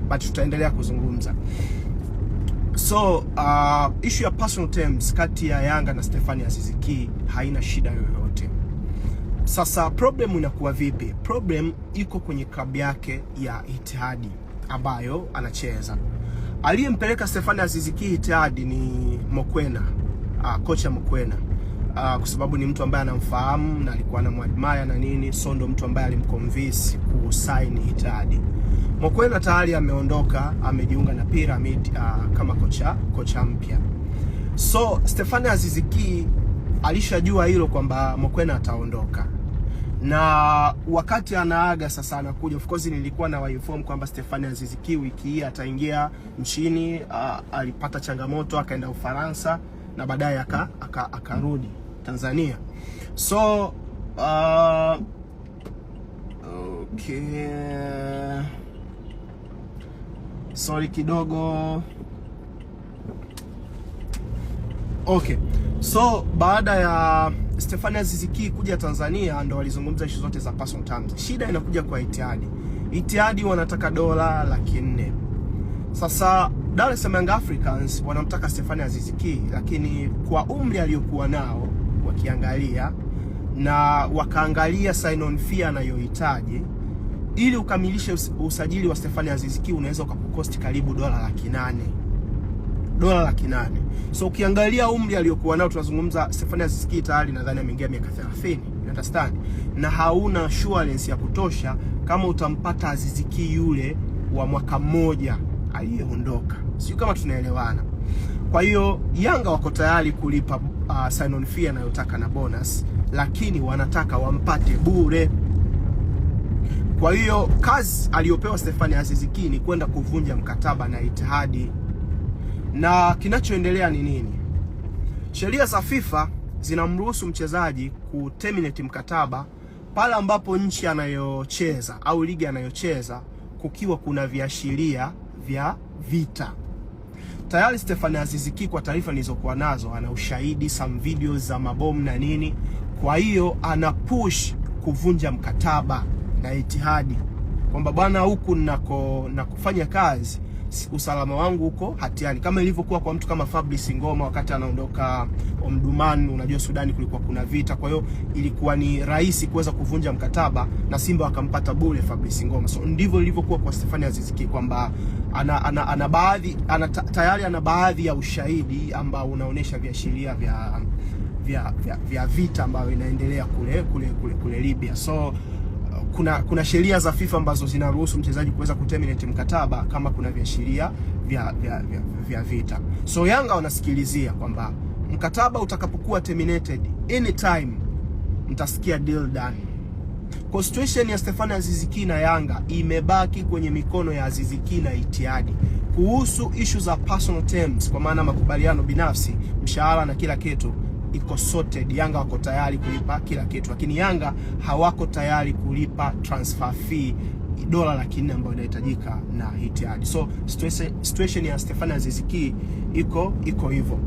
but tutaendelea kuzungumza. So issue ya personal terms kati ya Yanga na Stephane Aziz Ki haina shida yoyote. Sasa problem inakuwa vipi? Problem iko kwenye klabu yake ya Ittihad ambayo anacheza. Aliyempeleka Stephane Aziz Ki Ittihad ni Mokoena, kocha Mokoena. Kwa sababu ni mtu ambaye anamfahamu na alikuwa anamwadmire na nini, so ndo mtu ambaye alimconvince kusign Ittihad. Mokoena tayari ameondoka, amejiunga na Pyramid kama kocha mpya. So Stephane Aziz Ki alishajua hilo kwamba Mokoena ataondoka. Na wakati anaaga sasa anakuja, of course nilikuwa na inform kwamba Stephane Aziz Ki wiki hii ataingia nchini, alipata changamoto akaenda Ufaransa na baadaye akarudi Tanzania. So okay. Sorry kidogo. Okay. So baada ya Stephane Aziz Ki kuja Tanzania ndo walizungumza issue zote za personal terms. Shida inakuja kwa Ittihad. Ittihad wanataka dola 400,000. Sasa Dar es Salaam Young Africans wanamtaka Stephane Aziz Ki, lakini kwa umri aliyokuwa nao wakiangalia na wakaangalia sign on fee anayohitaji ili ukamilishe usajili wa Stephane Aziz Ki unaweza ukakukosti karibu dola 800,000. Dola 800,000. So ukiangalia umri aliyokuwa nao, tunazungumza Stephane Aziz Ki tayari nadhani ameingia miaka 30, you understand? Na hauna assurance ya kutosha kama utampata Aziz Ki yule wa mwaka mmoja aliyeondoka. Sio kama tunaelewana. Kwa hiyo Yanga wako tayari kulipa sign on fee anayotaka na bonus, lakini wanataka wampate bure. Kwa hiyo kazi aliyopewa Stephane Aziz Ki ni kwenda kuvunja mkataba na Ittihad. Na kinachoendelea ni nini? Sheria za FIFA zinamruhusu mchezaji kuterminate mkataba pale ambapo nchi anayocheza au ligi anayocheza kukiwa kuna viashiria vya vita. Tayari Stephane Aziz Ki kwa taarifa nilizokuwa nazo ana ushahidi, some videos za mabomu na nini. Kwa hiyo ana push kuvunja mkataba na Ittihad kwamba bwana, huku na kufanya kazi usalama wangu huko hatiani, kama ilivyokuwa kwa mtu kama Fabrice Ngoma wakati anaondoka Omdurman. Unajua Sudani kulikuwa kuna vita, kwa hiyo ilikuwa ni rahisi kuweza kuvunja mkataba na Simba wakampata bure Fabrice Ngoma. So ndivyo ilivyokuwa kwa Stephane Aziz Ki kwamba tayari ana baadhi ya ushahidi ambao unaonesha viashiria vya vita ambayo inaendelea kule Libya. So kuna sheria za FIFA ambazo zinaruhusu mchezaji kuweza kuterminate mkataba kama kuna viashiria vya vita. So Yanga wanasikilizia kwamba mkataba utakapokuwa terminated anytime mtasikia deal done. Kwa situation ya Stephane Aziz Ki na Yanga imebaki kwenye mikono ya Aziz Ki na Ittihad. Kuhusu issue za personal terms, kwa maana makubaliano binafsi, mshahara na kila kitu, iko sorted. Yanga wako tayari kulipa kila kitu, lakini Yanga hawako tayari kulipa transfer fee dola 400,000 ambayo inahitajika na Ittihad. So situation ya Stephane Aziz Ki iko hivyo.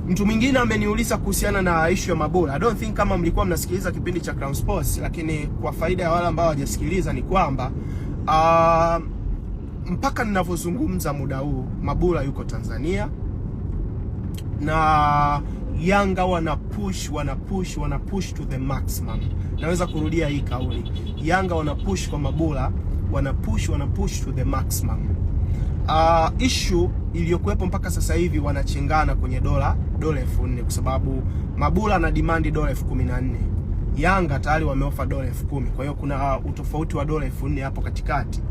Mtu mwingine ameniuliza kuhusiana na issue ya Mabula. I don't think kama mlikuwa mnasikiliza kipindi cha Crown Sports, lakini kwa faida ya wale ambao hawajasikiliza ni kwamba mpaka ninavyozungumza muda huu Mabula yuko Tanzania na Yanga wana push to the maximum. Naweza kurudia hii kauli. Yanga wana push kwa Mabula, wana push to the maximum. Issue iliyokuwepo mpaka sasa hivi wanachengana kwenye dola 4,000 kwa sababu Mabula ana demand dola 14,000. Yanga tayari wameofa dola 10,000. Kwa hiyo kuna utofauti wa dola 4,000 hapo katikati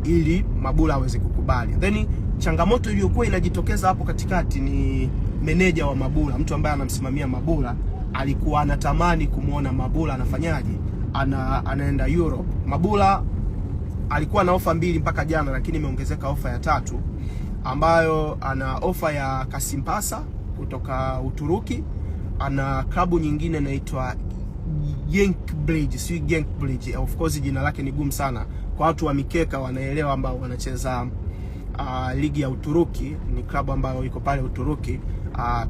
ili Mabula aweze kukubali. Then changamoto iliyokuwa inajitokeza hapo katikati ni meneja wa Mabula, mtu ambaye anamsimamia Mabula, alikuwa anatamani kumuona Mabula anafanyaje, anaenda Europe. Mabula alikuwa na ofa 2 mpaka jana, lakini imeongezeka ofa ya 3 ambayo ana ofa ya Kasimpasa kutoka Uturuki, ana klabu nyingine inaitwa Genkbridge. Of course jina lake ni gumu sana kwa watu wa mikeka, wanaelewa ambao wanacheza ligi ya Uturuki. Ni klabu ambayo iko pale Uturuki.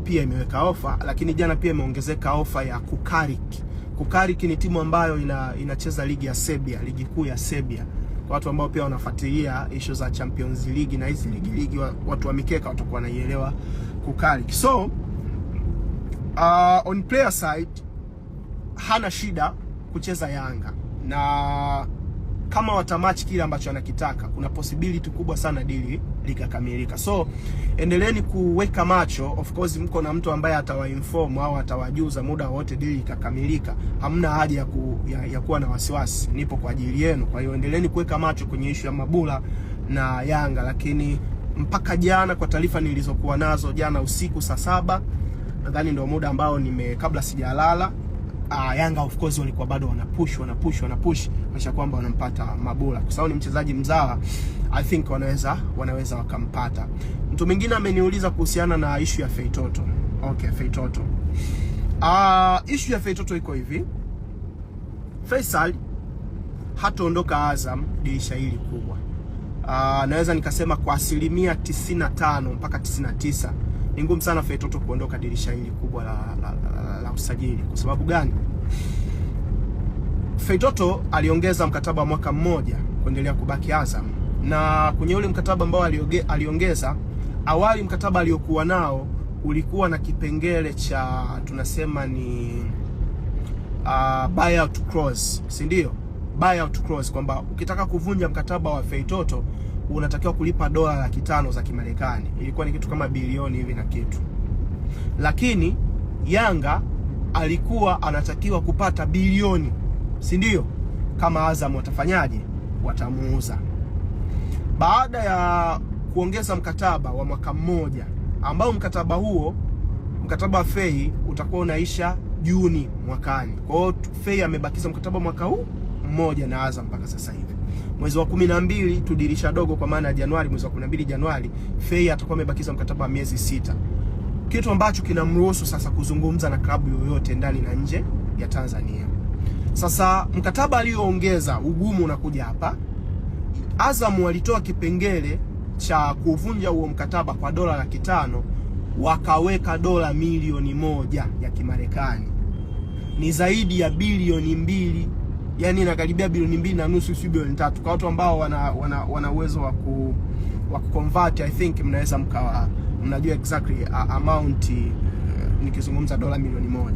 Pia imeweka ofa, lakini jana pia imeongezeka ofa ya Kukarik. Kukarik ni timu ambayo inacheza ligi ya Serbia, ligi kuu ya Serbia. kwa watu ambao pia wanafuatilia issue za Champions League na hizi ligi, watu wa mikeka watakuwa wanaielewa kukali. So on player side hana shida kucheza Yanga, na kama watamatch kile ambacho anakitaka, kuna possibility kubwa sana dili likakamilika. So endeleeni kuweka macho. Of course mko na mtu ambaye atawainform au atawajuza muda wote dili likakamilika. Hamna haja ya kuwa na wasiwasi, nipo kwa ajili yenu. Kwa hiyo endeleeni kuweka macho kwenye issue ya Mabula na Yanga. Lakini mpaka jana, kwa taarifa nilizokuwa nazo jana usiku saa 7, nadhani ndio muda ambao kabla sijalala, Yanga of course walikuwa bado wanapush kisha kwamba wanampata Mabula, kwa sababu ni mchezaji mzawa. I think wanaweza wakampata. Mtu mwingine ameniuliza kuhusiana na issue ya Feitoto. Okay, Feitoto. Issue ya Feitoto iko hivi. Faisal hataondoka Azam dirisha hili kubwa. Naweza nikasema kwa 95% mpaka 99% ni ngumu sana Feitoto kuondoka dirisha hili kubwa la usajili. Kwa sababu gani? Feitoto aliongeza mkataba wa mwaka mmoja kuendelea kubaki Azam, na kwenye ule mkataba ambao aliongeza, awali mkataba aliokuwa nao ulikuwa na kipengele cha tunasema ni buyout clause, si ndio? Buyout clause, kwamba ukitaka kuvunja mkataba wa Feitoto unatakiwa kulipa dola 500 za Kimarekani. Ilikuwa ni kitu kama bilioni hivi na kitu. Lakini Yanga alikuwa anatakiwa kupata bilioni, si ndio? Kama Azam watafanyaje? Watamuuza. Baada ya kuongeza mkataba wa mwaka mmoja, ambao mkataba wa Fei utakuwa unaisha Juni mwakani. Kwa hiyo Fei amebakiza mkataba mwaka huu mmoja na Azam mpaka sasa hivi. Mwezi wa 12 tudirisha dogo, kwa maana Januari, mwezi wa 12 Januari, Fei atakuwa amebakiza mkataba wa miezi 6. Kitu ambacho kinamruhusu sasa kuzungumza na klabu yoyote ndani na nje ya Tanzania. Sasa mkataba alioongeza, ugumu unakuja hapa. Azam walitoa kipengele cha kuvunja huo mkataba kwa dola 500, wakaweka dola milioni 1 ya Kimarekani. Ni zaidi ya bilioni 2, yani inakaribia bilioni 2.5, si bilioni 3. Kwa watu ambao wana uwezo wa kuconvert, I think mnaweza mnajua exactly amount nikizungumza dola milioni 1.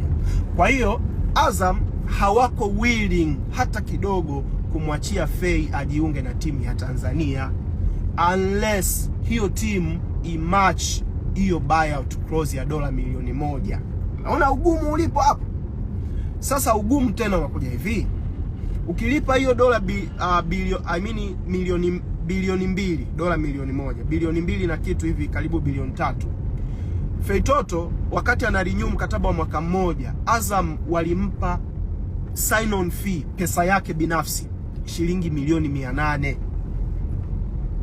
Kwa hiyo Azam hawako willing hata kidogo kumwachia Fei ajiunge na timu ya Tanzania unless hiyo timu imatch hiyo buyout clause ya dola milioni 1. Naona ugumu ulipo hapo. Sasa ugumu tena unakuja hivi. Ukilipa hiyo dola bilioni 2, dola milioni 1, bilioni 2 na kitu hivi, karibu bilioni 3. Feitoto wakati anarenew mkataba wa mwaka mmoja, Azam walimpa sign on fee, pesa yake binafsi, shilingi milioni 800.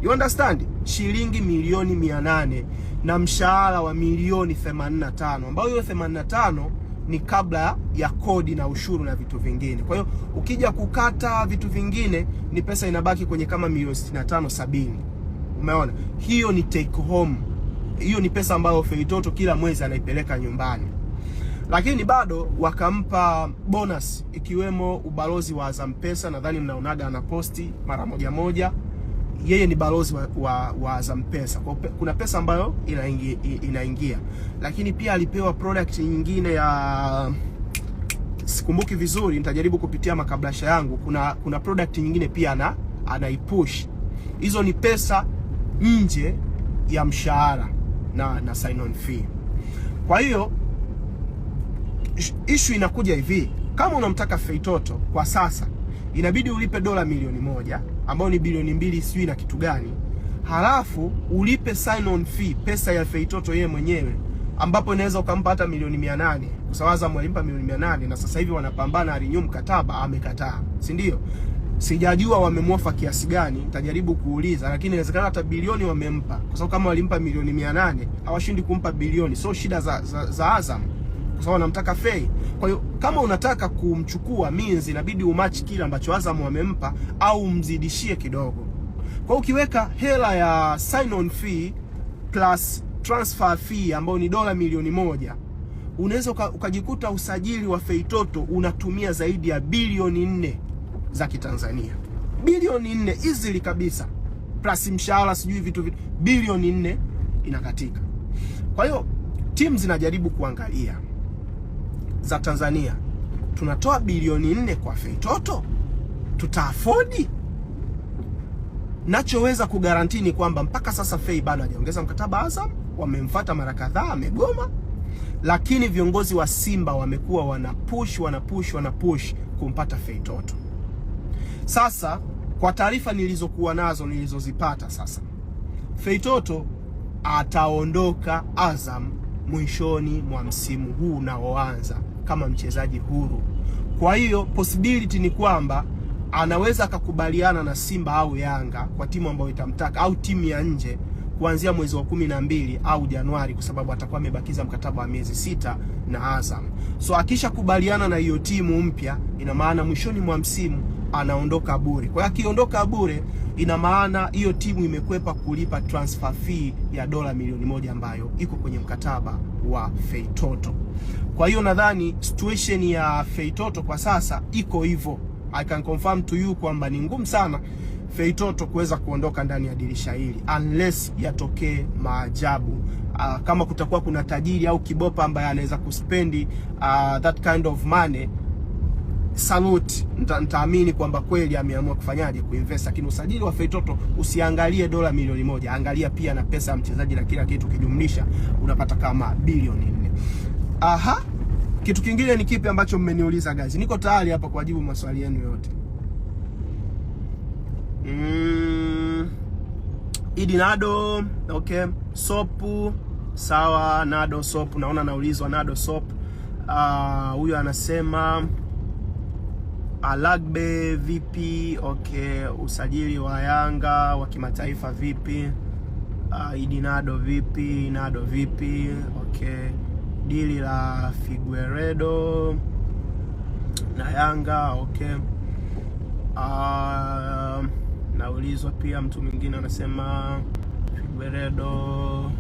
You understand? Shilingi milioni 800 na mshahara wa milioni 85, ambao hiyo 85 ni kabla ya kodi na ushuru na vitu vingine. Kwa hiyo ukija kukata vitu vingine, ni pesa inabaki kwenye kama milioni 65-70. Umeona? Hiyo ni take home. Hiyo ni pesa ambayo Feitoto kila mwezi anaipeleka nyumbani. Lakini bado wakampa bonus, ikiwemo ubalozi wa Azam Pesa. Nadhani mnaonaga ana posti mara moja. Yeye ni balozi wa Azam Pesa. Kuna pesa ambayo inaingia. Lakini pia alipewa product nyingine ya, sikumbuki vizuri, nitajaribu kupitia makablasha yangu. Kuna product nyingine pia anaipush. Hizo ni pesa nje ya mshahara na sign on fee. Kwa hiyo issue inakuja hivi. Kama unamtaka Feitoto kwa sasa, inabidi ulipe dola milioni 1, ambao ni bilioni 2 sijui na kitu gani. Halafu ulipe sign on fee, pesa ya Feitoto yeye mwenyewe, ambapo inaweza ukampa hata milioni 800. Kwa sababu Azam walimpa milioni 800 na sasa hivi wanapambana renew mkataba, amekataa. Si ndio? Sijajua wamemwofa kiasi gani, nitajaribu kuuliza, lakini inawezekana hata bilioni wamempa. Kwa sababu kama walimpa milioni 800, hawashindi kumpa bilioni. So shida za Azam, kwa sababu wanamtaka Fei. Kwa hiyo kama unataka kumchukua means, inabidi umatch kile ambacho Azam wamempa au mzidishie kidogo. Kwa hiyo ukiweka hela ya sign on fee plus transfer fee ambayo ni dola milioni 1, unaweza ukajikuta usajili wa Feitoto unatumia zaidi ya bilioni 4 za Kitanzania. bilioni 4 easily kabisa, plus mshahara sijui vitu bilioni 4 inakatika. Kwa hiyo timu zinajaribu kuangalia za Tanzania, tunatoa bilioni 4 kwa Feitoto, tutaafford? Nachoweza kugaranti ni kwamba mpaka sasa Fei bado hajaongeza mkataba Azam, wamemfuata mara kadhaa amegoma, lakini viongozi wa Simba wamekuwa wanapush kumpata Feitoto. Sasa kwa taarifa nilizozipata sasa, Feitoto ataondoka Azam mwishoni mwa msimu huu unaoanza kama mchezaji huru. Kwa hiyo possibility ni kwamba anaweza akakubaliana na Simba au Yanga kwa timu ambayo itamtaka, au timu ya nje kuanzia mwezi wa 12 au Januari, kwa sababu atakuwa amebakiza mkataba wa miezi 6 na Azam. So akisha kubaliana na hiyo timu mpya, ina maana mwishoni mwa msimu anaondoka bure. Kwa hiyo akiondoka bure, ina maana hiyo timu imekwepa kulipa transfer fee ya dola milioni 1 ambayo iko kwenye mkataba wa Feitoto. Kwa hiyo nadhani situation ya Feitoto kwa sasa iko hivyo. I can confirm to you kwamba ni ngumu sana Feitoto kuweza kuondoka ndani ya dirisha hili unless yatokee maajabu. Kama kutakuwa kuna tajiri au kibopa ambaye anaweza kuspendi that kind of money, salute, nitaamini kwamba kweli ameamua kufanyaje, kuinvest. Lakini usajili wa Feitoto usiangalie dola milioni 1, angalia pia na pesa ya mchezaji na kila kitu kijumlisha, unapata kama bilioni 4. Kitu kingine ni kipi ambacho mmeniuliza guys? Niko tayari hapa kujibu maswali yenu yote. Idi Nado, okay. Sopu, sawa. Nado Sopu, naona naulizwa Nado Sopu. Huyo anasema Alagbe vipi? Okay. Usajili wa Yanga wa kimataifa vipi? Idi Nado vipi? Nado vipi? Okay. Dili la Figueredo na Yanga, okay. Naulizwa pia mtu mwingine anasema Figueredo